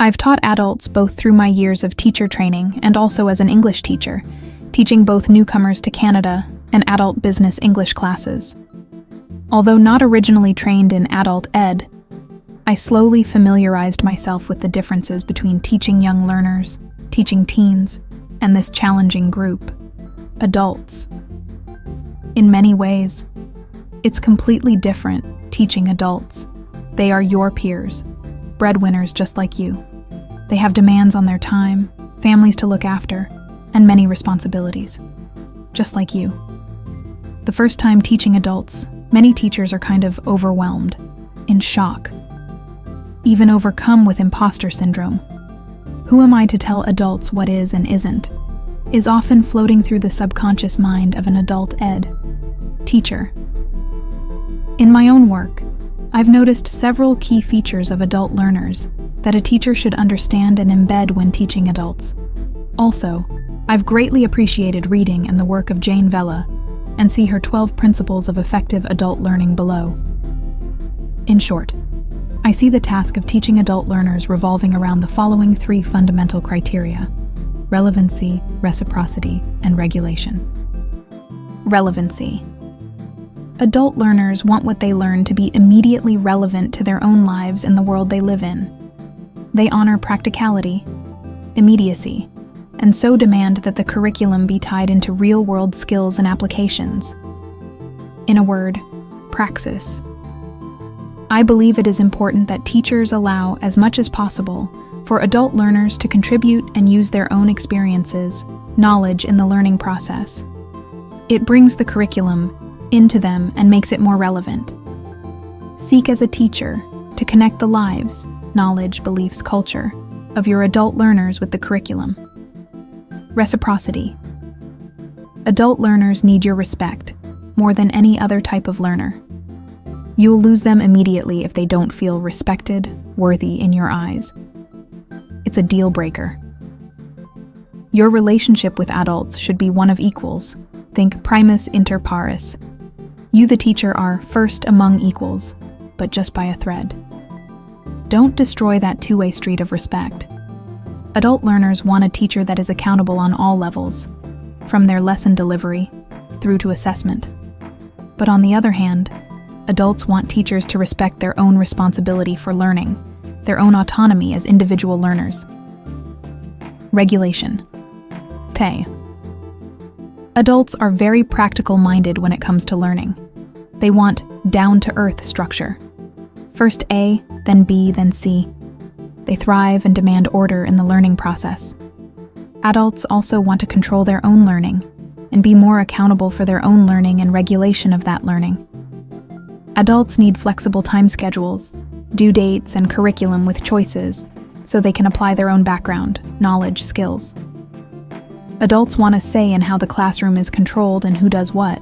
I've taught adults both through my years of teacher training and also as an English teacher, teaching both newcomers to Canada and adult business English classes. Although not originally trained in adult ed, I slowly familiarized myself with the differences between teaching young learners, teaching teens, and this challenging group, adults. In many ways, it's completely different teaching adults. They are your peers, breadwinners just like you. They have demands on their time, families to look after, and many responsibilities, just like you. The first time teaching adults, many teachers are kind of overwhelmed, in shock, even overcome with imposter syndrome. Who am I to tell adults what is and isn't? Is often floating through the subconscious mind of an adult ed teacher. In my own work, I've noticed several key features of adult learners that a teacher should understand and embed when teaching adults. Also, I've greatly appreciated reading and the work of Jane Vella and see her 12 Principles of Effective Adult Learning below. In short, I see the task of teaching adult learners revolving around the following 3 fundamental criteria: relevancy, reciprocity, and regulation. Relevancy. Adult learners want what they learn to be immediately relevant to their own lives and the world they live in. They honor practicality, immediacy, and so demand that the curriculum be tied into real-world skills and applications. In a word, praxis. I believe it is important that teachers allow, as much as possible, for adult learners to contribute and use their own experiences, knowledge in the learning process. It brings the curriculum into them and makes it more relevant. Seek as a teacher to connect the lives, knowledge, beliefs, culture of your adult learners with the curriculum. Reciprocity. Adult learners need your respect more than any other type of learner. You'll lose them immediately if they don't feel respected, worthy in your eyes. It's a deal breaker. Your relationship with adults should be one of equals. Think primus inter pares. You, the teacher, are first among equals, but just by a thread. Don't destroy that two-way street of respect. Adult learners want a teacher that is accountable on all levels, from their lesson delivery through to assessment. But on the other hand, adults want teachers to respect their own responsibility for learning, their own autonomy as individual learners. Regulation. Te. Adults are very practical-minded when it comes to learning. They want down-to-earth structure. First A, then B, then C. They thrive and demand order in the learning process. Adults also want to control their own learning and be more accountable for their own learning and regulation of that learning. Adults need flexible time schedules, due dates, and curriculum with choices so they can apply their own background, knowledge, skills. Adults want a say in how the classroom is controlled and who does what.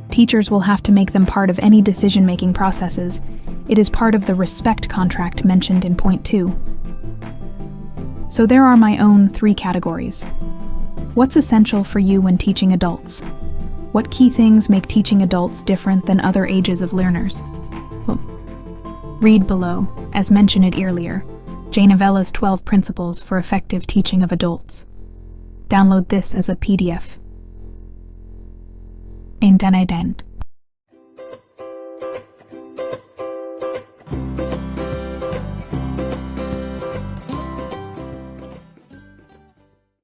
Teachers will have to make them part of any decision-making processes. It is part of the respect contract mentioned in point 2. So there are my own 3 categories. What's essential for you when teaching adults? What key things make teaching adults different than other ages of learners? Read below, as mentioned earlier, Jane Vella's 12 Principles for Effective Teaching of Adults. Download this as a PDF. Internet.